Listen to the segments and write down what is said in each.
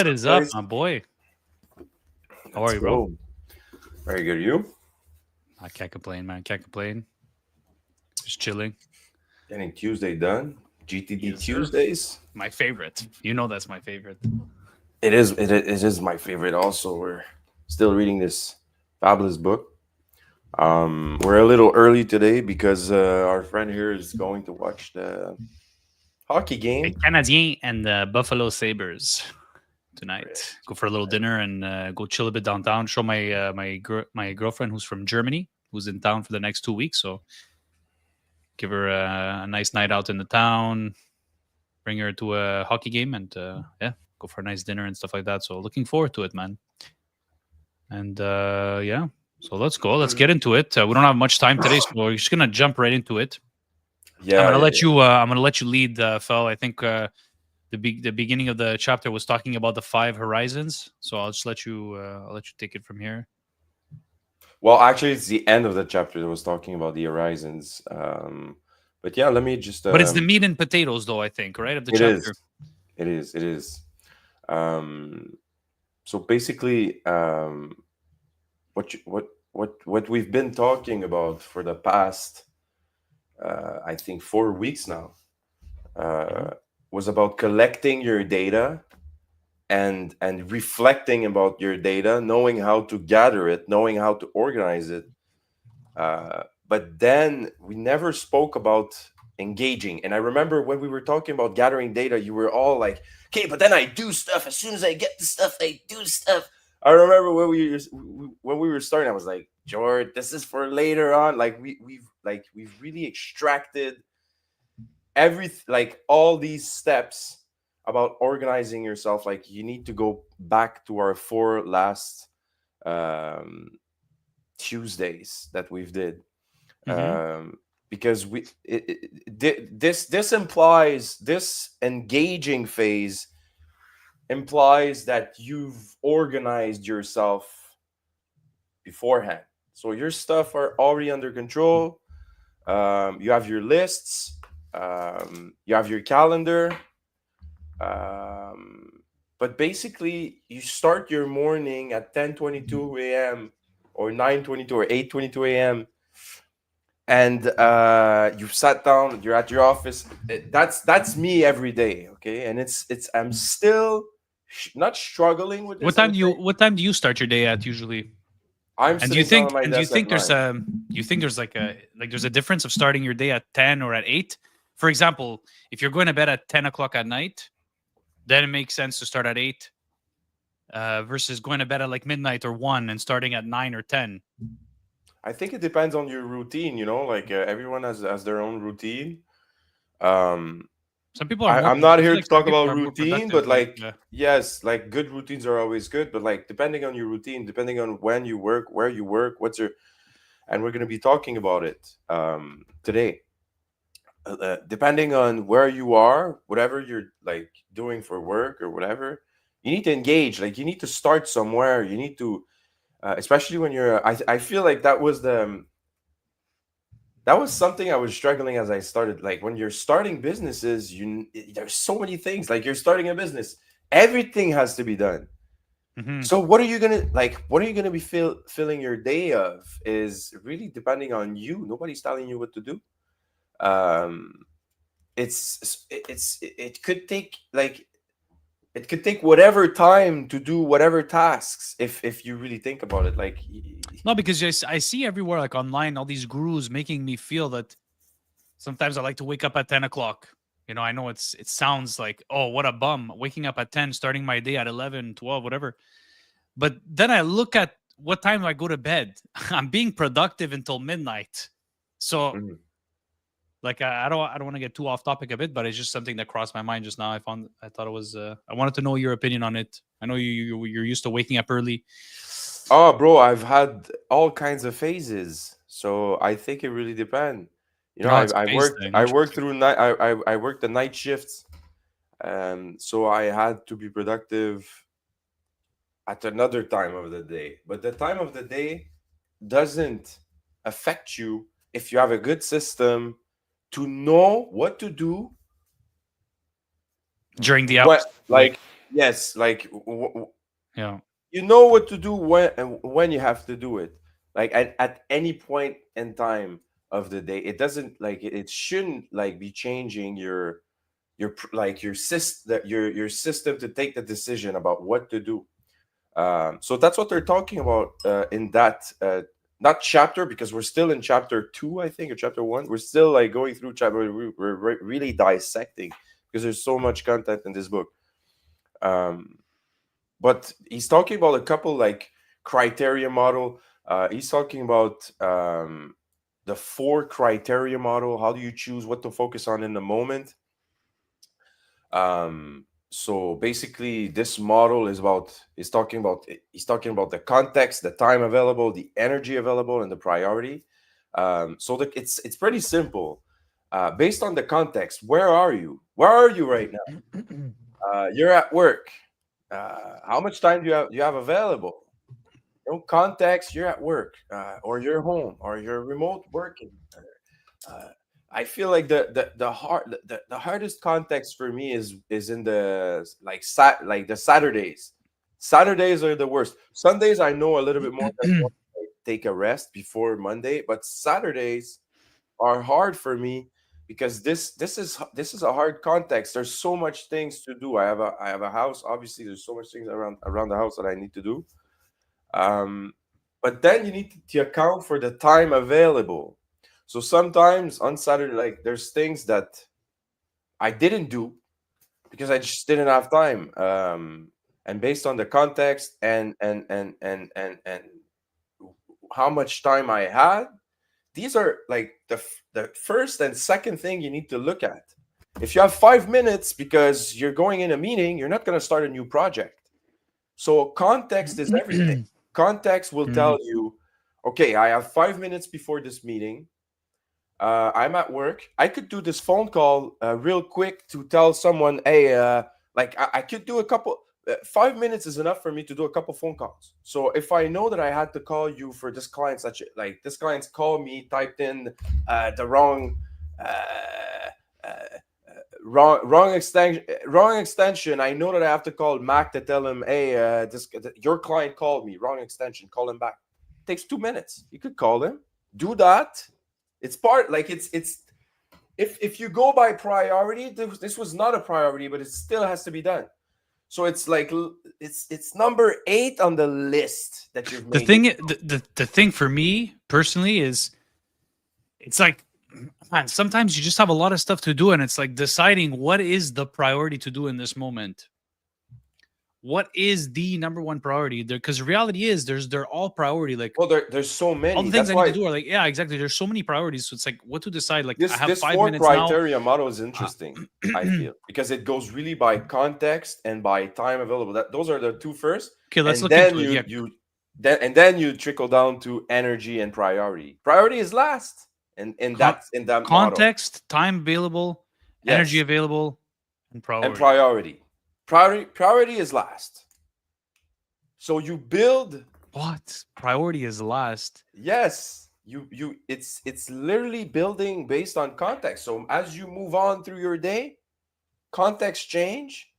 What is up, guys? my boy? How are Let's you, bro? go. Very good. You? I can't complain, man. Can't complain. Just chilling. Getting Tuesday done. GTD Yes, sir. Tuesdays. My favorite. You know that's my favorite. It is. It is my favorite. Also, we're still reading this fabulous book. We're a little early today because our friend here is going to watch the hockey The game. Canadiens and the Buffalo Sabres tonight. Go Right. for a little dinner and go chill a bit downtown. Show my girlfriend who's from Germany, who's in town for the next 2 weeks. So give her a nice night out in the town. Bring her to a hockey game and yeah, go for a nice dinner and stuff like that. So looking forward to it, man. And yeah, so let's go. Let's get into it. We don't have much time today, so we're just gonna jump right into it. I'm Yeah, gonna yeah, let yeah. you. I'm gonna let you lead, Fel. I think the beginning of the chapter was talking about the five horizons. So I'll just let you. I'll let you take it from here. Well, actually, it's the end of the chapter that was talking about the horizons. But yeah, let me just. But it's the meat and potatoes, though. I think right of the It is. chapter. It is. It is. Um, so basically, what we've been talking about for the past, I think 4 weeks now, Mhm. uh, was about collecting your data and reflecting about your data, knowing how to gather it, knowing how to organize it. But then we never spoke about engaging. And I remember when we were talking about gathering data, you were all like, "Okay, but then I do stuff. As soon as I get the stuff, I do stuff." I remember when we were starting, I was like, "George, this is for later on." Like we've really extracted like all these steps about organizing yourself. Like you need to go back to our four last um, Tuesdays that we've did, Mhm. because this implies this engaging phase implies that you've organized yourself beforehand, so your stuff are already under control. You have your lists, you have your calendar, um, but basically you start your morning at 10:22 a.m or 9:22 or 8:22 a.m, and you've sat down, you're at your office. That's me every day, okay? And it's I'm still not struggling with What this, I time would do you? say. What time do you start your day at usually? I'm And do you sitting down at think? my And do you desk at think there's 9. a? You think there's like there's a difference of starting your day at 10 or at 8? For example, if you're going to bed at 10 o'clock at night, then it makes sense to start at 8 versus going to bed at like midnight or 1 and starting at 9 or 10. I think it depends on your routine, like everyone has their own routine. um Some people are I, more. I'm not I feel here like to some talk people about are more routine, productive. but Like, like, yes, like good routines are always good, but like depending on your routine, depending on when you work, where you work, what's your, and we're going to be talking about it today. Depending on where you are, whatever you're like doing for work or whatever, you need to engage. Like you need to start somewhere. You need to, especially when you're. I feel like that was something I was struggling as I started. Like when you're starting businesses, there's so many things. Like you're starting a business, everything has to be done. mhm. So what are you gonna like? What are you gonna be filling your day of? Is really depending on you. Nobody's telling you what to do. Um, it could take like it could take whatever time to do whatever tasks if you really think about it. Like No, because I see everywhere, like online, all these gurus making me feel that sometimes I like to wake up at 10 o'clock. I know it sounds like, oh, what a bum, waking up at 10, starting my day at 11, 12, whatever. But then I look at what time I go to bed. I'm being productive until midnight. So mhm. like I don't want to get too off topic a bit, but it's just something that crossed my mind just now. I thought it was I wanted to know your opinion on it. I know you're used to waking up early. Oh, bro, I've had all kinds of phases, so I think it really depends. No, it's I phase worked thing. I worked Interesting. through night. I worked the night shifts, so I had to be productive at another time of the day. But the time of the day doesn't affect you if you have a good system to know what to do. During the What hours, like like Yes, like Yeah. you know what to do when you have to do it. Like at any point in time of the day, it doesn't like it shouldn't like be changing like your system to take the decision about what to do. So that's what they're talking about in that not chapter, because we're still in chapter 2, I think, or chapter 1. We're still like going through chapter. We're really dissecting because there's so much content in this book. Um, but he's talking about a couple like criteria model. He's talking about the 4 criteria model. How do you choose what to focus on in the moment? So basically, this model he's talking about the context, the time available, the energy available, and the priority. So it's pretty simple. Based on the context, where are you? Where are you right now? You're at work. How much time do you have available? No context. You're at work, or you're home, or you're remote working. Uh, I feel like the hardest context for me is in the like the Saturdays. Saturdays are the worst. Sundays I know a little bit more. Than take a rest before Monday, but Saturdays are hard for me because this is a hard context. There's so much things to do. I have a house. Obviously, there's so much things around the house that I need to do. Um, but then you need to account for the time available. So sometimes on Saturday, like there's things that I didn't do because I just didn't have time. And based on the context and how much time I had, these are like the first and second thing you need to look at. If you have 5 minutes because you're going in a meeting, you're not going to start a new project. So context is everything. Context will tell you, okay, I have 5 minutes before this meeting. I'm at work. I could do this phone call real quick to tell someone, hey, like I could do a couple. 5 minutes is enough for me to do a couple phone calls. So if I know that I had to call you for this client, such like this client's called me, typed in the uh, uh, wrong extension. I know that I have to call Mac to tell him, hey, your client called me, wrong extension. Call him back. It takes 2 minutes. You could call him. Do that. It's part like it's if you go by priority, this was not a priority, but it still has to be done. So it's like it's number 8 on the list that you've The made. thing, the thing for me personally is, it's like, man, sometimes you just have a lot of stuff to do, and it's like deciding what is the priority to do in this moment. What is the number one priority there? Because the reality is, they're all priority. Like Well, there's so many. all the things That's I need to why do are like, yeah, exactly. There's so many priorities, so it's like what to decide. Like I have this 5 4 minutes now. criteria model is interesting. I feel because it goes really by context and by time available. Those are the 2 first. Okay, let's And look then into it. you then you trickle down to energy and priority. Priority is last in that model. Context, time available, energy Yes, available, and and priority. priority is last. So you build. What? Priority is last. Yes, it's literally building based on context. So as you move on through your day, context change,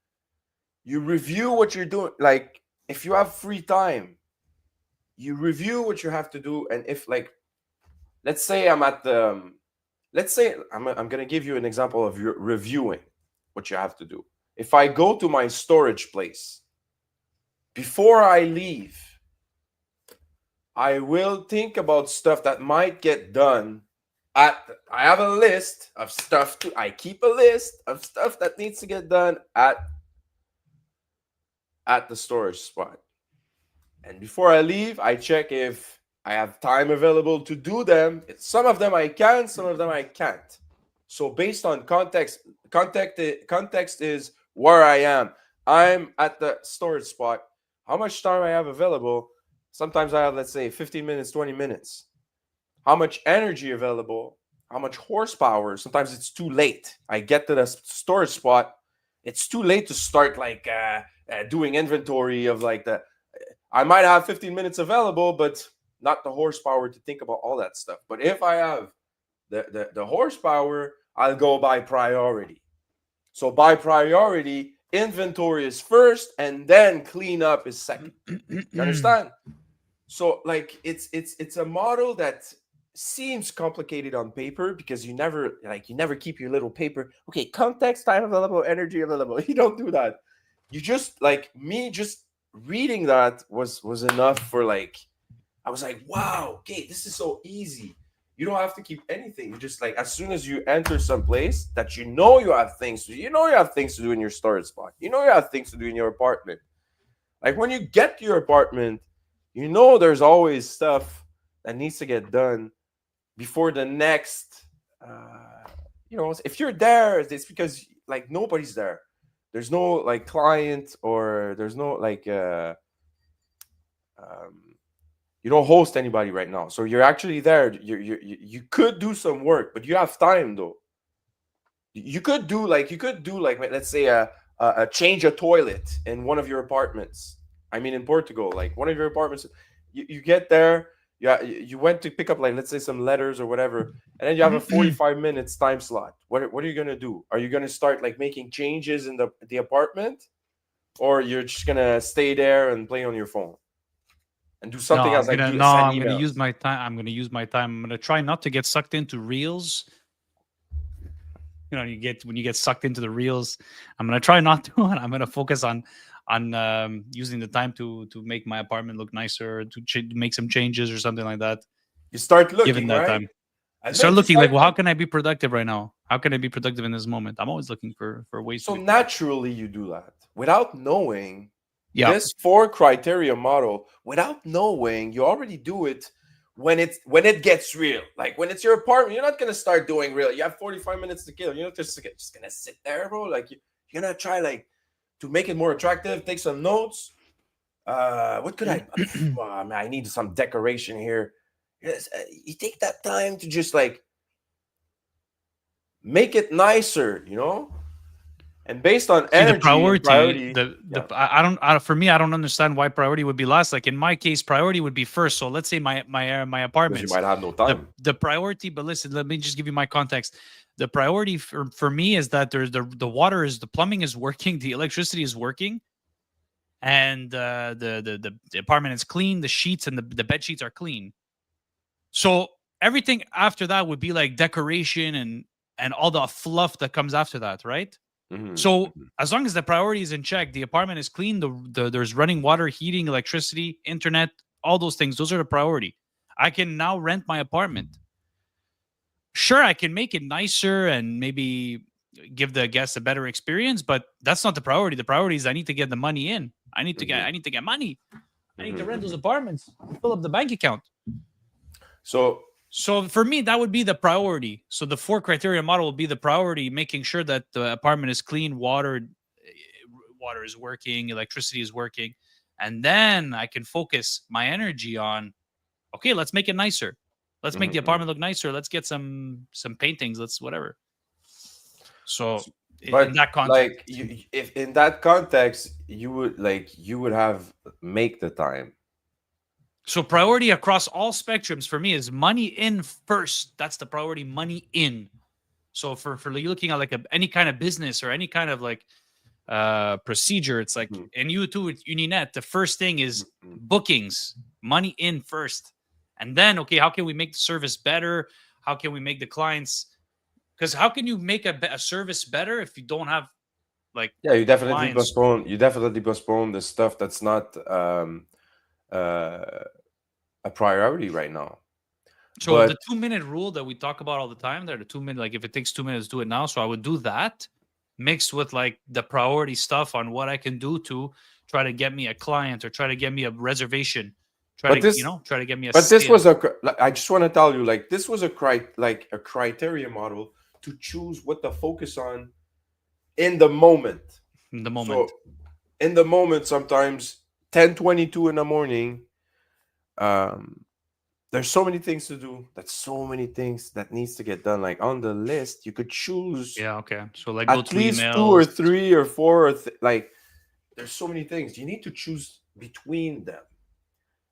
you review what you're doing. Like if you have free time, you review what you have to do. And if like, let's say I'm at the let's say I'm going to give you an example of your reviewing what you have to do. If I go to my storage place before I leave, I will think about stuff that might get done. I have a list of stuff I keep a list of stuff that needs to get done at the storage spot. And before I leave, I check if I have time available to do them. Some of them I can, some of them I can't. So based on context is where I am. I'm at the storage spot. How much time I have available? Sometimes I have, let's say, 15 minutes, 20 minutes. How much energy available? How much horsepower? Sometimes it's too late. I get to the storage spot. It's too late to start like doing inventory of like I might have 15 minutes available, but not the horsepower to think about all that stuff. But if I have the horsepower, I'll go by priority. So by priority, inventory is first, and then clean up is second. You understand? So like it's a model that seems complicated on paper because you never keep your little paper. Okay, context, time available, energy available. You don't do that. You just like me just reading that was enough for like I was like, wow, okay, this is so easy. You don't have to keep anything. You just like as soon as you enter some place that you know you have things to do, you know you have things to do in your storage spot. You know you have things to do in your apartment. Like when you get to your apartment, you know there's always stuff that needs to get done before the next if you're there, it's because like nobody's there. There's no like client or there's no like you don't host anybody right now, so you're actually there. You could do some work, but you have time though. You could do like let's say a change a toilet in one of your apartments. I mean, in Portugal, like one of your apartments, you get there, you went to pick up like let's say some letters or whatever, and then you have a 45 minutes time slot. What are you gonna do? Are you gonna start like making changes in the apartment, or you're just gonna stay there and play on your phone and do something else like send I'm gonna emails? use my time. I'm gonna try not to get sucked into reels. You know, when you get sucked into the reels. I'm gonna try not to, and I'm gonna focus on using the time to make my apartment look nicer, to make some changes or something like that. You start looking, Given that right? time, And start then looking like, well, how can I be productive right now? How can I be productive in this moment? I'm always looking for ways. So to be naturally, you do that without knowing Yeah. this 4 criteria model. Without knowing, you already do it when it gets real. Like when it's your apartment, you're not gonna start doing real. You have 45 minutes to kill. You're not just gonna sit there, bro. Like you're gonna try like to make it more attractive. Take some notes. What could I? Man, I need some decoration here. Yes, you take that time to just like make it nicer, and based on See, the energy and priority, priority. for me, I don't understand why priority would be last. Like in my case, priority would be first. So let's say my Because you apartments, might have no time. the priority. But listen, let me just give you my context. The priority for me is that there's the water the plumbing is working, the electricity is working, and the apartment is clean. The sheets and the bed sheets are clean. So everything after that would be like decoration and all the fluff that comes after that, right? Mhm, So mhm. as long as the priority is in check, the apartment is clean, there's running water, heating, electricity, internet, all those things. Those are the priority. I can now rent my apartment. Sure, I can make it nicer and maybe give the guests a better experience, but that's not the priority. The priority is I need to get the money in. I need to get money. I need to rent those apartments, fill up the bank account. So for me, that would be the priority. So the 4 criteria model will be the priority, making sure that the apartment is clean, water is working, electricity is working, and then I can focus my energy on, okay, let's make it nicer. Let's make the apartment look nicer. Let's get some paintings. Let's whatever. So but in that context, like if in that context you would have make the time. so priority across all spectrums for me is money in first. That's the priority, money in. So for you looking at like any kind of business or any kind of like procedure, it's like and you too with Uninet, the first thing is bookings, money in first, and then okay, how can we make the service better? How can we make the clients? Because how can you make a service better if you don't have like You definitely clients? postpone the stuff that's not a priority right now. So the 2-minute rule that we talk about all the time, there the 2-minute, like if it takes 2 minutes, do it now. So I would do that mixed with like the priority stuff on what I can do to try to get me a client or try to get me a reservation. Try to get me a But sale. this was I just want to tell you, like, this was a criteria model to choose what to focus on in the moment. So in the moment, sometimes 10:22 in the morning, there's so many things to do. That's so many things that needs to get done. Like on the list, you could choose. Yeah. Okay. So like at least emails. 2 or 3 or 4 or like there's so many things you need to choose between them.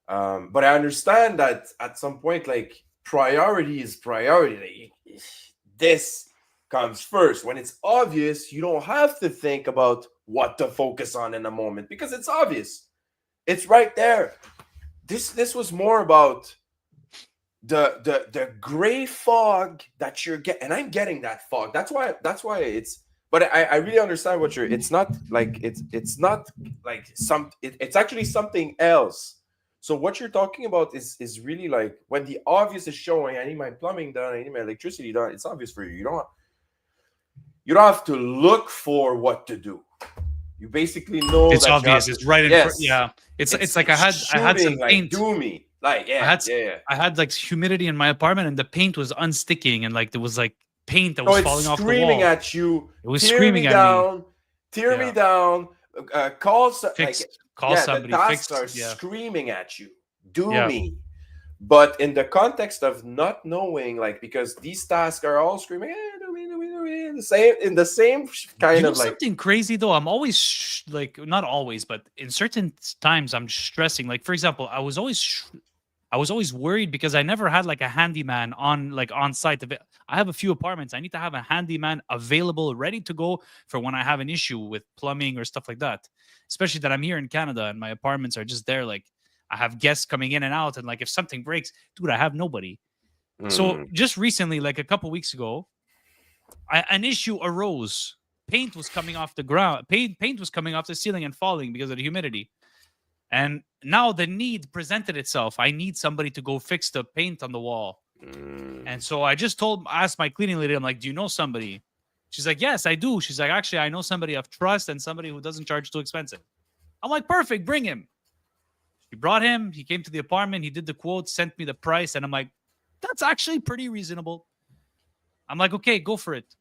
But I understand that at some point, like priority is priority. Like, this comes first. When it's obvious, you don't have to think about what to focus on in a moment because it's obvious. It's right there. This was more about the gray fog that you're getting, and I'm getting that fog. That's why it's. But I really understand what you're. It's not like it's not like it's actually something else. So what you're talking about is really like when the obvious is showing. I need my plumbing done. I need my electricity done. It's obvious for you. You don't have to look for what to do. You basically know It's that you have obvious. to. It's right in front. Yes, Yeah. It's like I it's had some shooting like paint. do me like I yeah had yeah yeah. I had like humidity in my apartment, and the paint was unsticking, and like there was like paint that So was it's falling off the screaming wall. at you, It was tear me screaming at me. down, tear me Yeah. down. Call like Call yeah, the somebody, tasks fix. are Yeah. screaming at you. Do Yeah. me. But in the context of not knowing, like because these tasks are all screaming, do me, in the same You kind know of like something crazy though? I'm always like not always, but in certain times I'm stressing. Like for example, I was always worried because I never had like a handyman on site. I have a few apartments. I need to have a handyman available, ready to go for when I have an issue with plumbing or stuff like that. Especially that I'm here in Canada and my apartments are just there. Like I have guests coming in and out, and like if something breaks, dude, I have nobody. So hmm, just recently, like a couple weeks ago, an issue arose. Paint was coming off the ground. Paint was coming off the ceiling and falling because of the humidity. And now the need presented itself. I need somebody to go fix the paint on the wall. And so I just asked my cleaning lady, I'm like, do you know somebody? She's like, yes, I do. She's like, actually, I know somebody of trust and somebody who doesn't charge too expensive. I'm like, perfect, bring him. She brought him. He came to the apartment. He did the quote, sent me the price. And I'm like, that's actually pretty reasonable. I'm like, okay, go for it.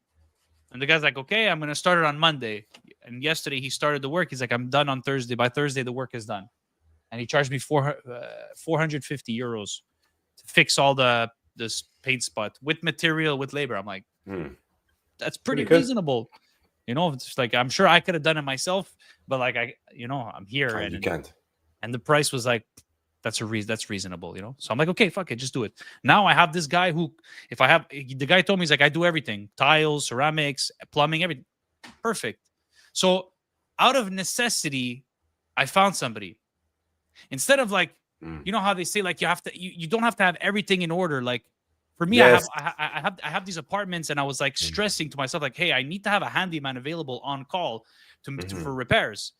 And the guy's like, okay, I'm going to start it on Monday. And yesterday he started the work. He's like, I'm done on Thursday. By Thursday, the work is done. And he charged me 450 euros to fix all this paint spot with material, with labor. I'm like, hmm, that's pretty pretty good. reasonable. You know, it's like, I'm sure I could have done it myself, but like, I'm here. You can't. And the price was like, that's reasonable, you know? So I'm like, okay, fuck it, just do it. Now I have this guy who, the guy told me, he's like, I do everything, tiles, ceramics, plumbing, everything. Perfect. So out of necessity, I found somebody. Instead of like, Mm. you know how they say like you don't have to have everything in order. Like for me, Yes. I have these apartments, and I was like stressing to myself like, hey, I need to have a handyman available on call for repairs.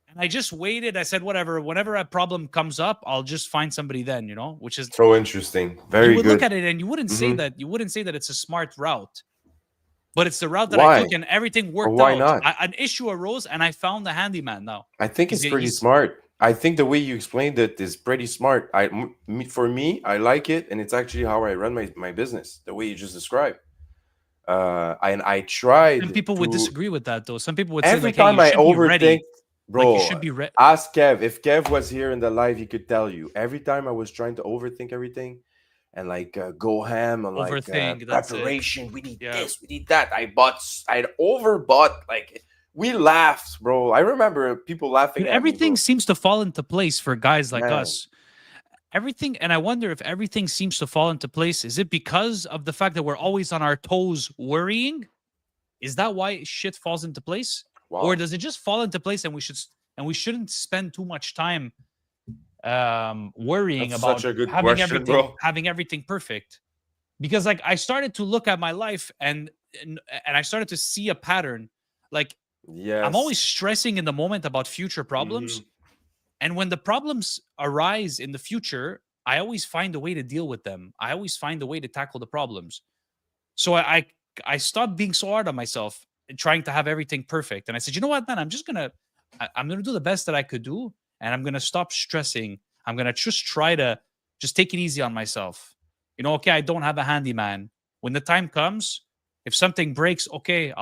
And I just waited. I said, whatever. Whenever a problem comes up, I'll just find somebody then. You know, which is So interesting. you Very would good. look at it and you wouldn't say Mhm. that. You wouldn't say that it's a smart route. But it's the route that I Why? took, and everything Or worked why out. not? An issue arose, and I found the handyman. Now I think it's pretty smart. I think the way you explained it is pretty smart. For me, I like it, and it's actually how I run my business. The way you just described. And I Some tried people would to disagree with that, though. Some people would say, every like, hey, time you I should be overthink, ready. Like, you bro. should be ready. Ask Kev. If Kev was here in the live, he could tell you. Every time I was trying to overthink everything, and like go ham on like Overthink. That's it. preparation. We need Yeah. this. We need that. I'd overbought. Like we laughed, bro. I remember people laughing But at me, everything bro. seems to fall into place for guys like Man. us. Everything, and I wonder if everything seems to fall into place. Is it because of the fact that we're always on our toes worrying? Is that why shit falls into place? Wow. Or does it just fall into place and we shouldn't spend too much time worrying That's about such a good having question, bro. everything perfect? Because like I started to look at my life and I started to see a pattern. Like Yes. I'm always stressing in the moment about future problems. Mhm. And when the problems arise in the future, I always find a way to deal with them. I always find a way to tackle the problems. So I stopped being so hard on myself and trying to have everything perfect. And I said, you know what, man, I'm gonna do the best that I could do, and I'm gonna stop stressing. I'm gonna just try to just take it easy on myself. You know, okay, I don't have a handyman. When the time comes, if something breaks, okay,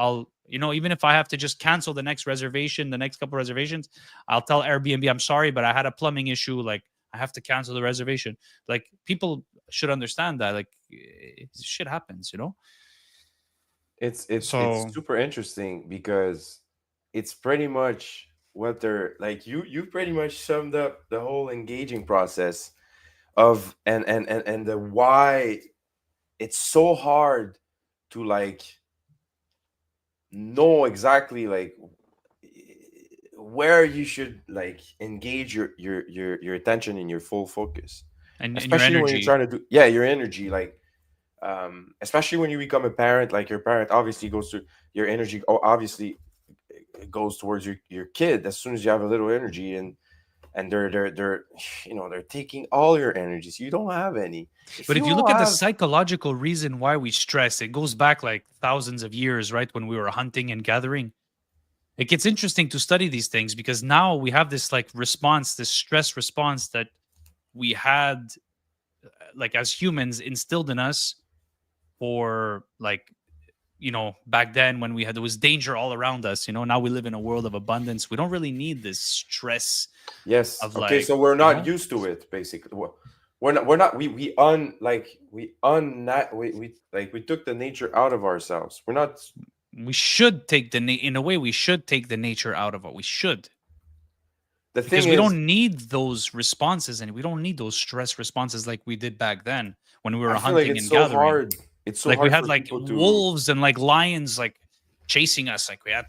even if I have to just cancel the next reservation, the next couple reservations, I'll tell Airbnb, I'm sorry, but I had a plumbing issue. Like I have to cancel the reservation. Like people should understand that. Like shit happens, you know? It's So super interesting because it's pretty much what they're like. You pretty much summed up the whole engaging process of and the why it's so hard to like know exactly like where you should like engage your attention and your full focus, and your especially when you're energy. trying to do your energy, like especially when you become a parent. Like your parent obviously goes to your energy, obviously it goes towards your kid as soon as you have a little energy, and they're they're taking all your energies. You don't have any. If But you if you don't look at the have psychological reason why we stress, it goes back like thousands of years, right? When we were hunting and gathering. It gets interesting to study these things because now we have this like response, this stress response that we had like as humans instilled in us for like back then when we had there was danger all around us. Now we live in a world of abundance. We don't really need this stress yes, of okay, like so we're you not know used to it basically. We're not we un like we un we like we took the nature out of ourselves. We're not. we should take in a way we should take the nature out of it. We should, The thing because we is, don't need those responses and we don't need those stress responses like we did back then when we were I feel like hunting it's and so gathering. hard. It's so Like we hard had for like people to. wolves and like lions like chasing us. Like we had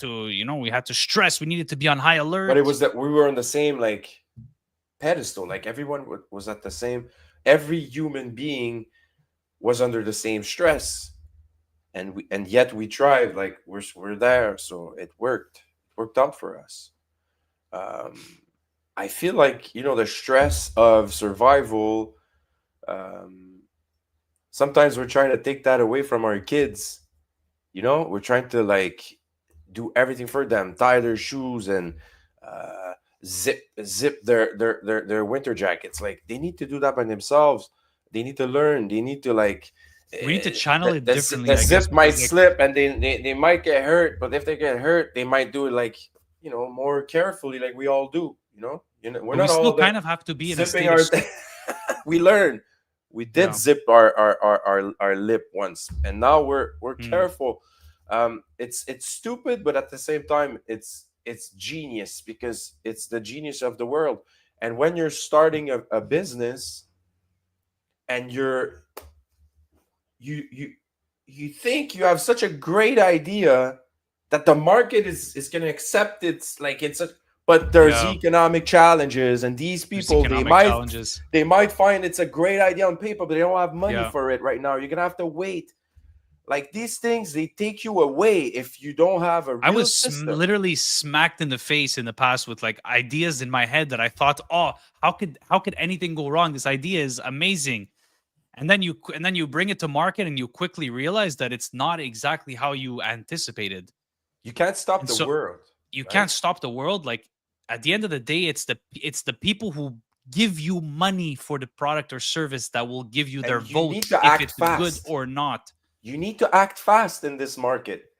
to stress. We needed to be on high But it alert. was that we were on the same like pedestal. Like everyone was at the same. Every human being was under the same stress, and yet we tried. Like we're there, so it worked. It worked out for us. Um, I feel like the stress of survival. Um, Sometimes we're trying to take that away from our kids. We're trying to like do everything for them, tie their shoes and uh, zip their winter jackets. Like they need to do that by themselves. They need to learn. They need to like We need to channel it the differently, I guess, zip might because like slip and they might get hurt. But if they get hurt, they might do it like more carefully, like we all do. We're but we not still all the kind of have to be in a zipping state of our. We learn. We did yeah. zip our lip once, and now we're Mm. careful. It's stupid, but at the same time, it's genius because it's the genius of the world. And when you're starting a business and you you think you have such a great idea that the market is going to accept it's like it's a but there's Yeah. economic challenges, and these There's people economic challenges. they might find it's a great idea on paper, but they don't have money Yeah. for it right now. You're gonna have to wait. Like these things, they take you away if you don't have a I real was system. literally smacked in the face in the past with like ideas in my head that I thought, oh, how could anything go wrong? This idea is amazing. And then you bring it to market and you quickly realize that it's not exactly how you anticipated. You can't stop And the so world, you right? can't stop the world. Like at the end of the day, it's the people who give you money for the product or service that will give you their And you vote need to if act it's good fast. or not. You need to act fast in this market.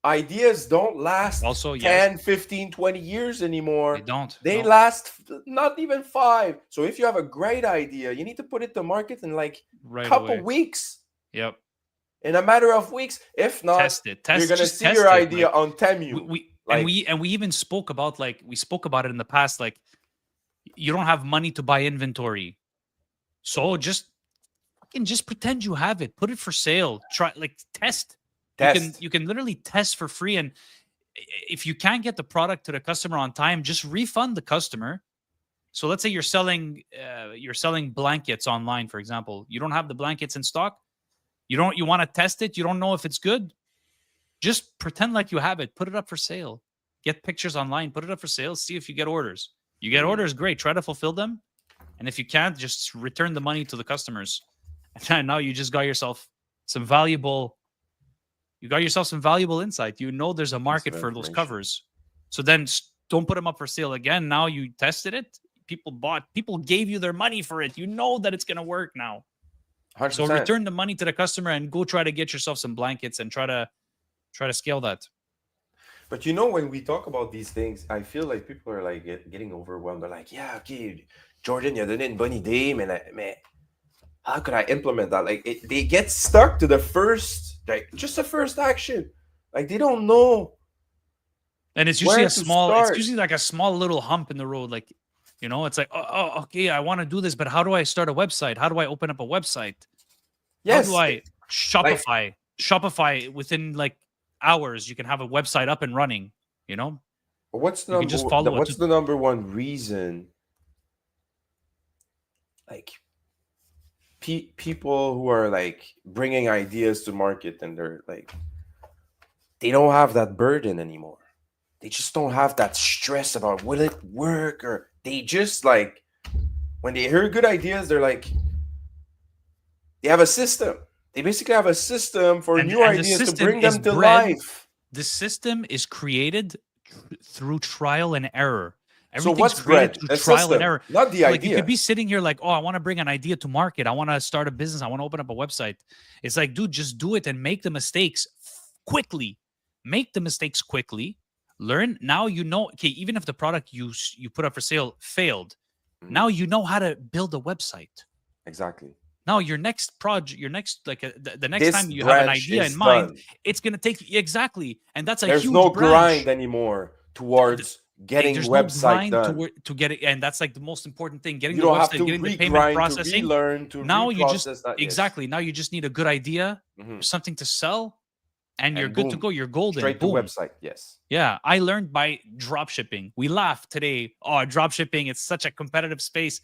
Ideas don't last Also, yes, 10, 15, 20 years they anymore. don't. They No, last not even 5. So if you have a great idea, you need to put it to market in like right couple away. weeks. Yep. In a matter of weeks. If not, Test it. you're gonna Just see your test it. idea Like on we, Temu. we and Like we even spoke about it in the past. Like you don't have money to buy inventory, so just pretend you have it. Put it for sale. Try like test. You can test. you can literally test for free, and if you can't get the product to the customer on time, just refund the customer. So let's say you're selling blankets online, for example. You don't have the blankets in stock. You want to test it. You don't know if it's good. Just pretend like you have it. Put it up for sale. Get pictures online. Put it up for sale. See if you get orders. You get Mm, orders, great. Try to fulfill them. And if you can't, just return the money to the customers. And now you just got yourself some valuable. You got yourself some valuable insight. You know there's a piece market of for those information. covers. So then don't put them up for sale again. Now you tested it. People bought. People gave you their money for it. You know that it's gonna work now. So 100%. return the money to the customer and go try to get yourself some blankets and try to scale that. But when we talk about these things, I feel like people are like getting overwhelmed. They're like, yeah, okay, Jordan, il a donné une bonne idée, mais how could I implement that? Like, they get stuck to the first, like, just the first action. Like, they don't know And it's usually where a to small, it's start. usually like a small little hump in the road. Like, it's like, okay, I want to do this, but how do I start a website? How do I open up a website? How do Yes, I like, Shopify within like hours, you can have a website up and running. You know, But you can just follow what's the number one reason, like people who are like bringing ideas to market and they're like, they don't have that burden anymore. They just don't have that stress about will it work, or they just like, when they hear good ideas, they're like, they have a system. They basically have a system for new and the ideas to system bring is them to bred. life. The system is created through trial and error. So Everything's what's created bred? through A trial and system, error. not the So like you could idea. be sitting here like, oh, I want to bring an idea to market. I want to start a business. I want to open up a website. It's like, dude, just do it and make the mistakes quickly. Make the mistakes quickly. Learn. Now you know, okay, even if the product you put up for sale failed, Mhm. now you know how to build a website. Exactly. Now your next project, your next like the next This time you have an branch idea is in mind, done. it's gonna take exactly, and that's a There's huge no branch. grind anymore towards getting There's no website grind done. to get it, and that's like the most important thing: getting You the don't have website, to getting the payment re-grind, to processing. relearn, to Now you just reprocess that. Yes. exactly now you just need a good idea Mhm. or something to sell, and you're And good to boom, go. You're golden. straight to Boom. website. Yes. Yeah, I learned by drop shipping. We laughed today. Oh, drop shipping, it's such a competitive space.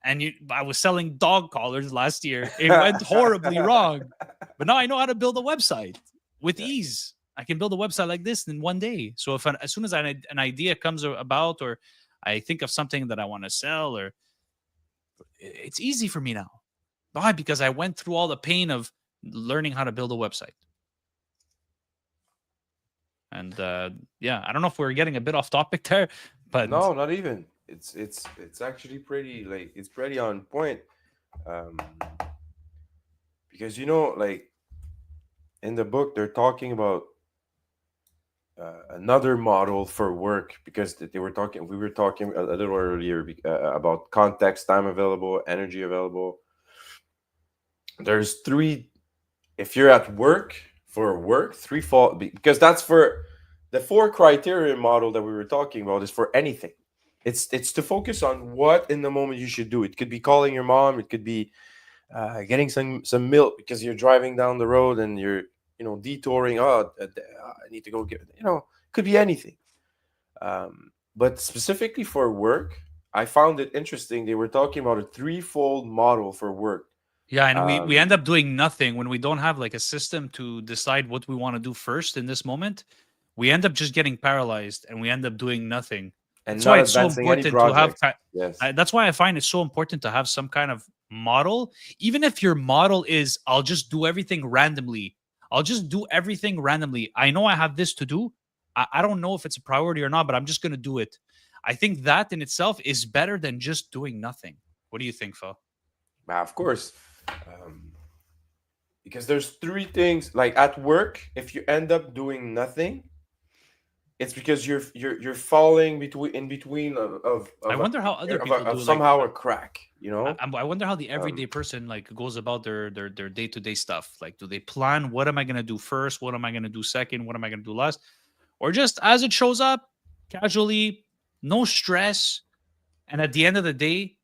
And I was selling dog collars last year. It went horribly wrong. But now I know how to build a website with Yeah. ease. I can build a website like this in one day. So if as soon as an idea comes about, or I think of something that I want to sell, or it's easy for me now. Why? Because I went through all the pain of learning how to build a website. And yeah, I don't know if we're getting a bit off topic there, but No, not even. It's actually pretty, like, it's pretty on point. Um, because like in the book they're talking about another model for work, because we were talking a little earlier about context, time available, energy available. There's three. If you're at work for work, threefold, because that's for the four criteria model that we were talking about is for anything. It's to focus on what in the moment you should do. It could be calling your mom. It could be getting some milk because you're driving down the road and you're detouring. Oh, I need to go get. Could be anything. But specifically for work, I found it interesting. They were talking about a threefold model for work. yeah, and we end up doing nothing when we don't have like a system to decide what we want to do first in this moment. We end up just getting paralyzed and we end up doing nothing. And That's not why it's so advancing any important to have. project. Yes. That's why I find it so important to have some kind of model, even if your model is I'll just do everything randomly. I'll just do everything randomly. I know I have this to do. I don't know if it's a priority or not, but I'm just going to do it. I think that in itself is better than just doing nothing. What do you think, Phil? Of course. Because there's three things, like at work, if you end up doing nothing, it's because you're falling in between of I wonder how other people do. Somehow a crack. I wonder how the everyday person like goes about their day-to-day stuff. Like, do they plan what am I going to do first? What am I going to do second? What am I going to do last? Or just as it shows up, casually, no stress, and at the end of the day,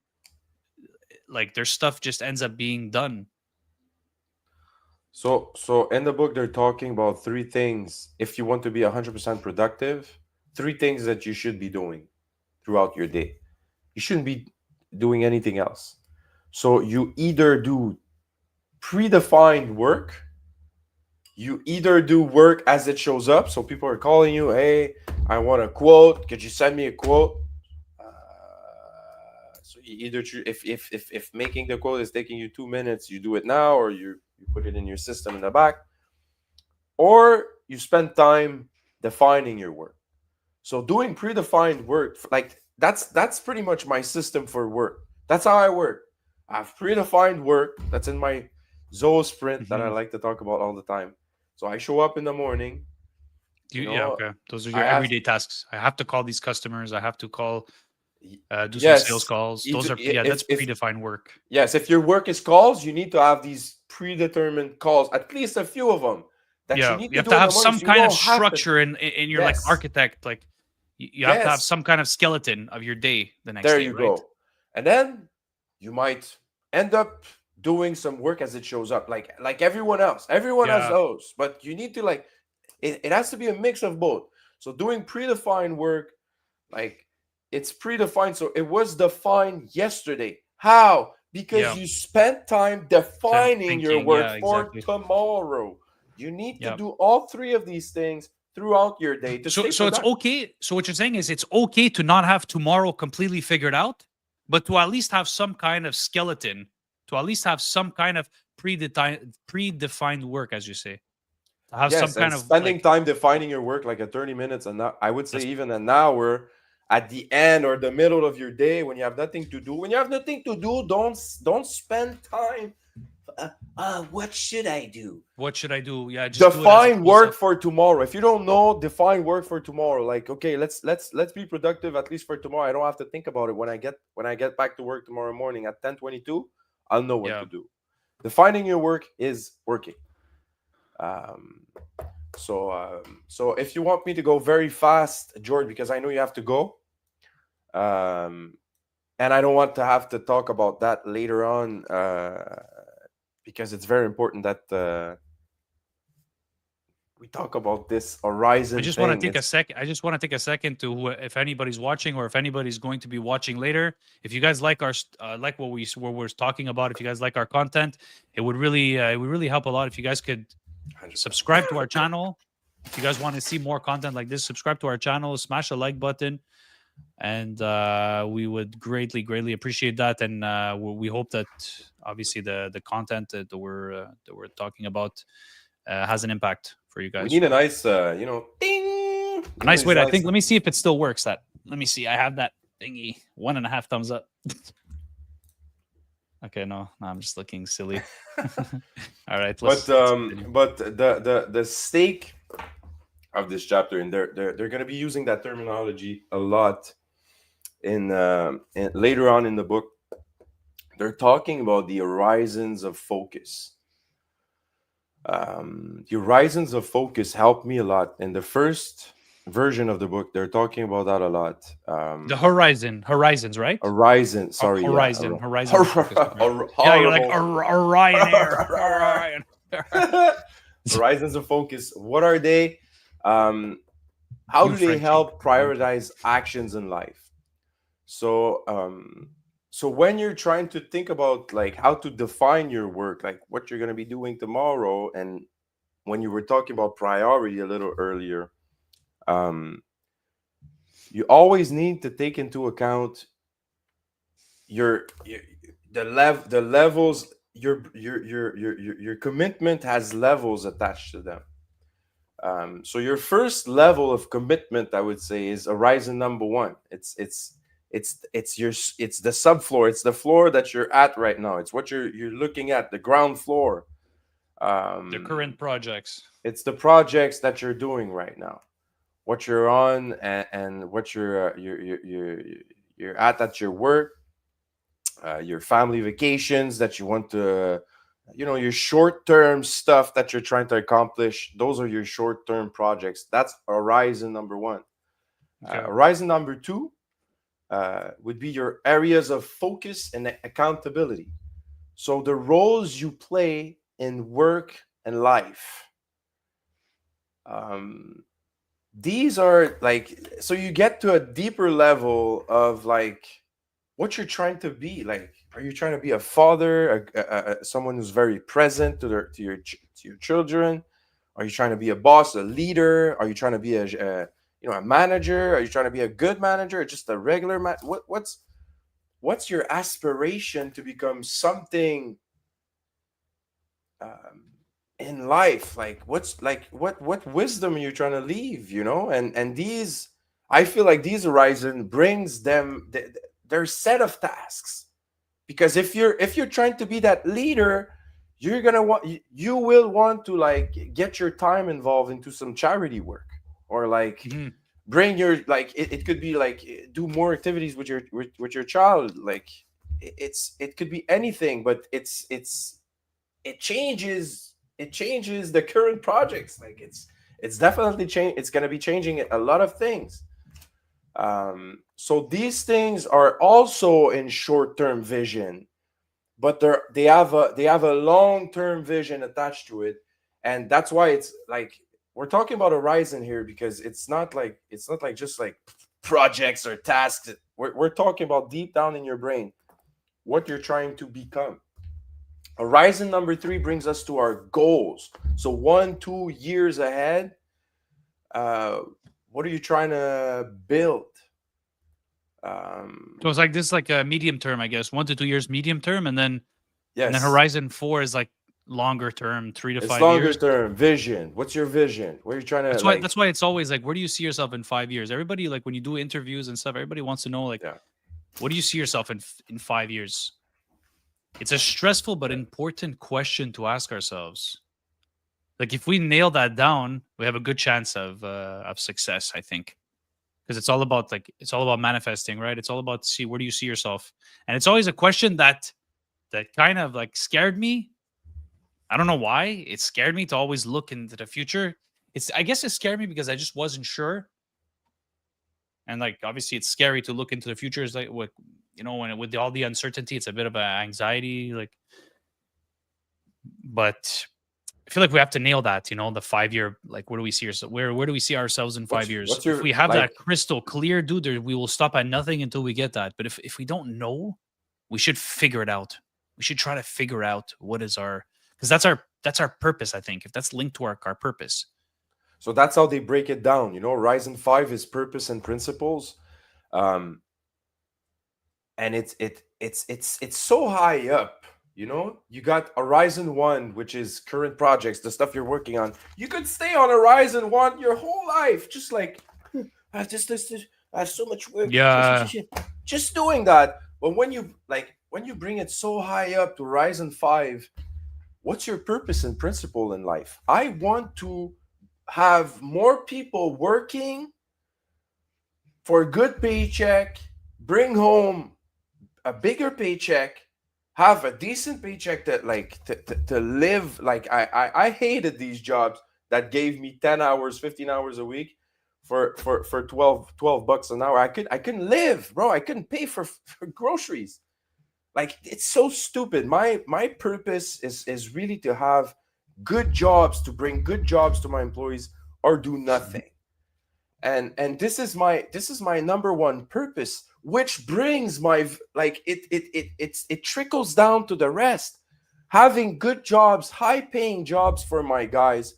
like their stuff just ends up being done. So in the book they're talking about three things. If you want to be 100% productive, three things that you should be doing throughout your day. You shouldn't be doing anything else. So you either do predefined work, you either do work as it shows up. So people are calling you, hey, I want a quote. Could you send me a quote? So you either if making the quote is taking you 2 minutes, you do it now, or you put it in your system in the back, or you spend time defining your work. So doing predefined work, like that's pretty much my system for work. That's how I work. I have predefined work that's in my Zoho sprint that I like to talk about all the time. So I show up in the morning. Yeah, okay. Those are your everyday tasks. I have to call these customers. I have to call, do some sales calls. Those are that's predefined work. Yes, if your work is calls, you need to have these predetermined calls, at least a few of them. You have to have some kind of structure in your like architect. Like you have to have some kind of skeleton of your day the next day. There you go. And then you might end up doing some work as it shows up, like everyone else. Everyone has those, but you need to it has to be a mix of both. So doing predefined work, like it's predefined. So it was defined yesterday. How? Because Yeah. you spent time defining your Thinking. work Yeah, for exactly. tomorrow. You need to Yeah. do all three of these things throughout your day to stay So it's productive. okay. So what you're saying is it's okay to not have tomorrow completely figured out, but to at least have some kind of skeleton, to at least have some kind of predefined work, as you say. To have some Yes, and kind of spending like time defining your work like a 30 minutes and I would say that's even an hour at the end or the middle of your day when you have nothing to do. When you have nothing to do, don't spend time. What should I do? what should I do? Yeah, just do it as a Define close work up. for tomorrow. If you don't know, define work for tomorrow. Like, okay, let's be productive at least for tomorrow. I don't have to think about it when I get back to work tomorrow morning at 10:22. I'll know what Yeah. to do. Defining your work is working. Um, so if you want me to go very fast, George, because I know you have to go, um, and I don't want to have to talk about that later on, because it's very important that we talk about this I horizon just want to thing. take a It's second. I just want to take a second to if anybody's watching or if anybody's going to be watching later. If you guys like our like what we're talking about, if you guys like our content, it would really help a lot if you guys could 100%. subscribe to our channel. If you guys want to see more content like this, subscribe to our channel, smash the like button, and we would greatly appreciate that. And we hope that obviously the content that we're talking about has an impact for you We guys. need a So nice, ding. a You know, nice these way. I nice. think. Let me see if it still works. That. Let me see. I have that thingy. 1.5 thumbs up. Okay, no, I'm just looking silly. All right, let's continue. But the stake of this chapter, and they're going to be using that terminology a lot in later on in the book. They're talking about the horizons of focus. The horizons of focus helped me a lot in the first version of the book. They're talking about that a lot. The horizons, right? Horizon, sorry, yeah, Horizons of focus. Okay. Yeah, you're like horrible. Orion Air, Orion. Horizons of focus. What are they? Um, how You do they Frenchie. help prioritize actions in life? So, so when you're trying to think about like how to define your work, like what you're going to be doing tomorrow, and when you were talking about priority a little earlier, um, you always need to take into account your the levels. Your commitment has levels attached to them. So your first level of commitment, I would say, is horizon number one. It's the subfloor. It's the floor that you're at right now. It's what you're looking at, the ground floor. The current projects. It's the projects that you're doing right now, what you're on, and what you're at your work, your family vacations that you want to, your short-term stuff that you're trying to accomplish. Those are your short-term projects. That's horizon number one. Okay. Horizon number two would be your areas of focus and accountability. So the roles you play in work and life. These are like, so you get to a deeper level of like what you're trying to be. Like, are you trying to be a father, someone who's very present to your children? Are you trying to be a boss, a leader? Are you trying to be a manager? Are you trying to be a good manager or just a regular man? What's your aspiration to become something in life? Like, what wisdom are you trying to leave? And these, I feel like these horizon brings them their set of tasks. Because if you're trying to be that leader, you will want to like get your time involved into some charity work, or like Mhm. bring your, like, it could be like do more activities with your child. Like, it could be anything, but it changes the current projects. Like, it's definitely it's going to be changing a lot of things. So these things are also in short-term vision, but they have a long-term vision attached to it. And that's why it's like we're talking about horizon here because it's not like just like projects or tasks. We're talking about deep down in your brain what you're trying to become. Horizon number 3 brings us to our goals. So 1-2 years ahead, what are you trying to build? So it's like this, like a medium term, I guess, 1 to 2 years, medium term, and then Yes. Horizon 4 is like longer term, 3 to 5 It's longer years. term vision. What's your vision? What are you trying to? That's why it's always like, where do you see yourself in 5 years? Everybody, like when you do interviews and stuff, everybody wants to know, like, what do you see yourself in 5 years? It's a stressful but important question to ask ourselves. Like if we nail that down, we have a good chance of success, I think. Because it's all about manifesting, right? It's all about where do you see yourself? And it's always a question that kind of like scared me. I don't know why. It scared me to always look into the future. I guess it scared me because I just wasn't sure. And like obviously it's scary to look into the future. It's like what with all the uncertainty, it's a bit of an anxiety. Like, but I feel like we have to nail that, the 5 year, like, where do we see ourselves? Where do we see ourselves in 5 years? If we have that crystal clear, dude, we will stop at nothing until we get that. But if we don't know, we should figure it out. We should try to figure out what is because that's our purpose, I think. If that's linked to our purpose. So that's how they break it down. Horizon 5 is purpose and principles. And it's so high up. You got Horizon 1, which is current projects, the stuff you're working on. You could stay on Horizon 1 your whole life, just like I have so much work. Yeah, just doing that. But when you bring it so high up to Horizon 5, what's your purpose and principle in life? I want to have more people working for a good paycheck, bring home a bigger paycheck, have a decent paycheck that to live. Like I hated these jobs that gave me 10 hours, 15 hours a week for 12 bucks an hour. I couldn't live, bro. I couldn't pay for groceries. Like, it's so stupid. My purpose is really to have good jobs, to bring good jobs to my employees, or do nothing. And this is my number one purpose, which brings it trickles down to the rest. Having good jobs, high paying jobs for my guys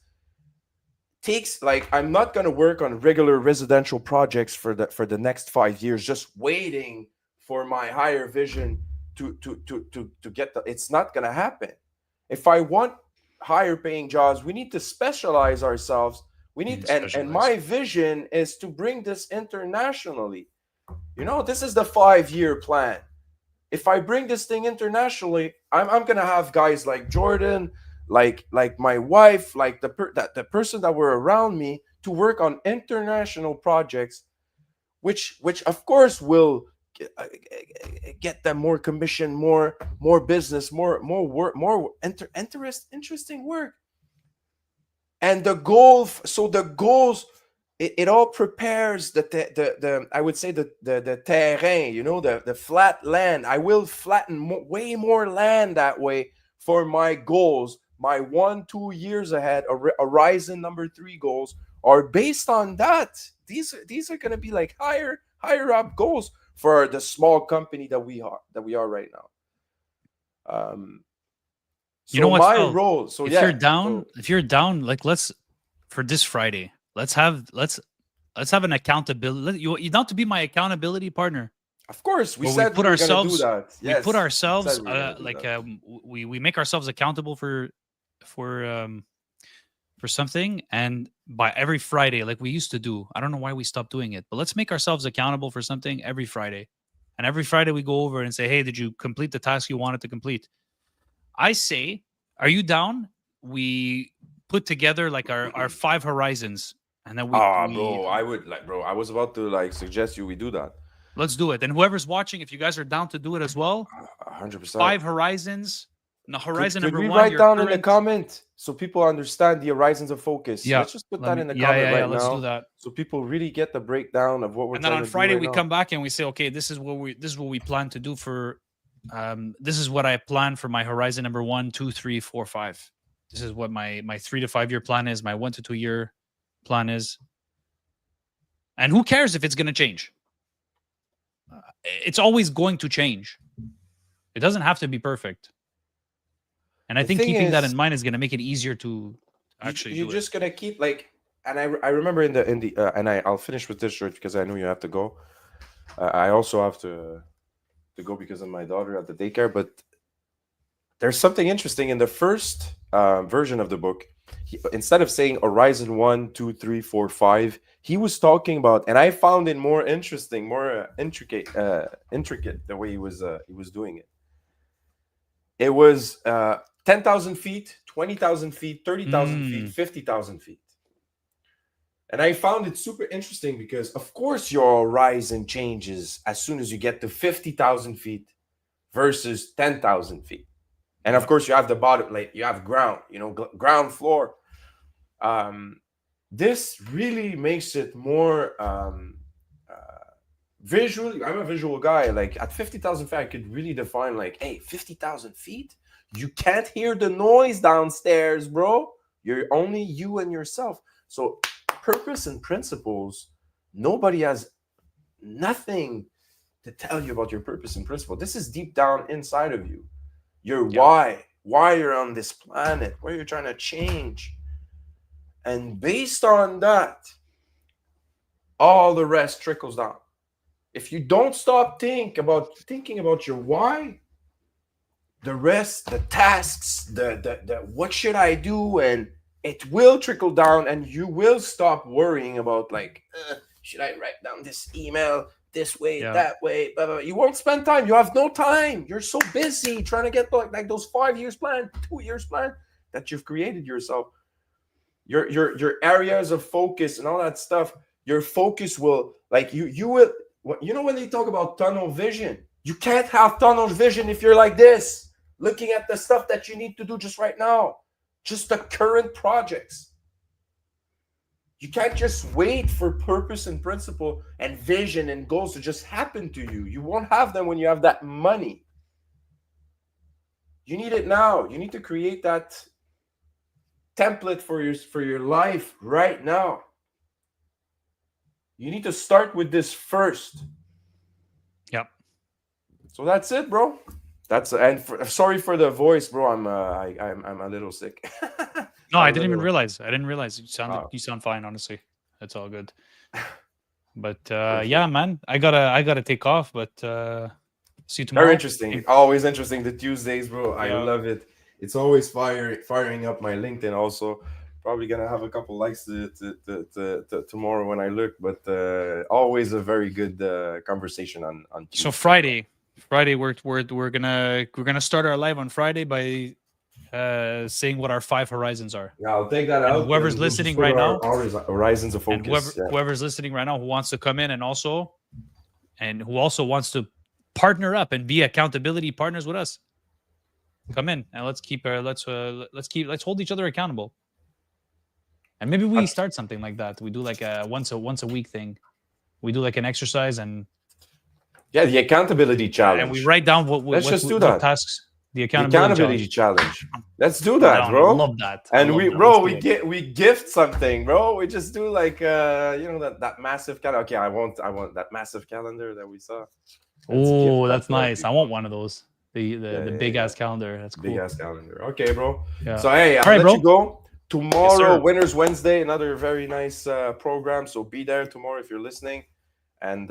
takes, I'm not going to work on regular residential projects for the next 5 years, just waiting for my higher vision to get it's not going to happen. If I want higher paying jobs, we need to specialize ourselves. We need, and my vision is to bring this internationally. This is the 5-year plan. If I bring this thing internationally, I'm gonna have guys like Jordan, like my wife, like the person that were around me to work on international projects, which of course will get them more commission, more business, more work, more interesting work. And the goals, it all prepares the I would say the terrain, the flat land. I will flatten way more land that way for my goals. My 1-2 years ahead, Horizon number 3 goals are based on that. These are going to be like higher up goals for the small company that we are right now. So what, my Phil, role. So if you're down, like, for this Friday, let's have an accountability. You don't have to be my accountability partner. Of course, we put ourselves. We make ourselves accountable for something, and by every Friday, like we used to do. I don't know why we stopped doing it, but let's make ourselves accountable for something every Friday. And every Friday we go over and say, hey, did you complete the task you wanted to complete? I say, are you down? We put together like our 5 horizons, and then bro, I would I was about to suggest we do that. Let's do it. And whoever's watching, if you guys are down to do it as well, 100%. 5 horizons. No, horizon could number we 1. Write down in the comment so people understand the horizons of focus. Yeah, let's just put that in the comment right let's now. do that, so people really get the breakdown of what we're. And then on Friday we come back and we say, okay, this is what we plan to do for. This is what I plan for my horizon number 1, 2, 3, 4, 5. This is what my 3 to 5 year plan is. My 1 to 2 year plan is. And who cares if it's going to change? It's always going to change. It doesn't have to be perfect. And I think keeping that in mind is going to make it easier to actually you're do just gonna keep like, and I remember in the and I'll finish with this, George, because I know you have to go. I also have to go because of my daughter at the daycare. But there's something interesting in the first version of the book. Instead of saying Horizon 1, 2, 3, 4, 5, he was talking about, and I found it more interesting, more intricate the way he was doing it. It was 10,000 feet, 20,000 feet, 30,000 feet, 50,000 feet. And I found it super interesting because, of course, your horizon changes as soon as you get to 50,000 feet versus 10,000 feet. And of course, you have the bottom, like you have ground, ground floor. This really makes it more visually. I'm a visual guy. Like at 50,000 feet, I could really define like, hey, 50,000 feet, you can't hear the noise downstairs, bro. You're only you and yourself. So purpose and principles, nobody has nothing to tell you about your purpose and principle. This is deep down inside of you. Your why you're on this planet, what you're trying to change. And based on that, all the rest trickles down. If you don't stop thinking about your why, the rest, the tasks, the what should I do, and it will trickle down, and you will stop worrying about like, should I write down this email this way, that way, blah, blah, blah. You won't spend time. You have no time. You're so busy trying to get like those 5 years plan, 2 years plan that you've created yourself. Your areas of focus and all that stuff. Your focus will like you will. When they talk about tunnel vision, you can't have tunnel vision if you're like this, looking at the stuff that you need to do just right now, just the current projects. You can't just wait for purpose and principle and vision and goals to just happen to you. You won't have them when you have that money. You need it now. You need to create that template for your life right now. You need to start with this first. Yep. So that's it, bro. Sorry for the voice, bro. I'm a little sick. No, I didn't even realize. You sound fine, honestly. That's all good. But yeah, man, I gotta take off. But see you tomorrow. Very interesting. Always interesting. The Tuesdays, bro. I love it. It's always firing up my LinkedIn. Also, probably gonna have a couple likes to tomorrow when I look. But always a very good conversation on Tuesday. So Friday, we're gonna start our live on Friday by saying what our 5 horizons are. Yeah, I'll take that out. Whoever's listening right now, horizons of focus. And whoever's listening right now who wants to come in and who also wants to partner up and be accountability partners with us, come in and let's hold each other accountable. And maybe we start something like that. We do like a once a week thing. We do like an exercise and the accountability challenge. And we write down what tasks. The accountability challenge. Let's do that, bro. I love that. And we gift something, bro. We just do like that massive calendar. Okay, I want that massive calendar that we saw. Oh, that's nice. I want one of those. The big ass calendar. That's cool. Big ass calendar. Okay, bro. Yeah. So hey, I'll let you go. Tomorrow, Winners Wednesday, another very nice program. So be there tomorrow if you're listening. And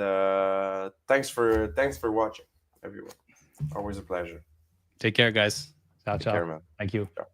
thanks for watching, everyone. Always a pleasure. Take care, guys. Ciao, ciao. Take care, man. Thank you. Ciao.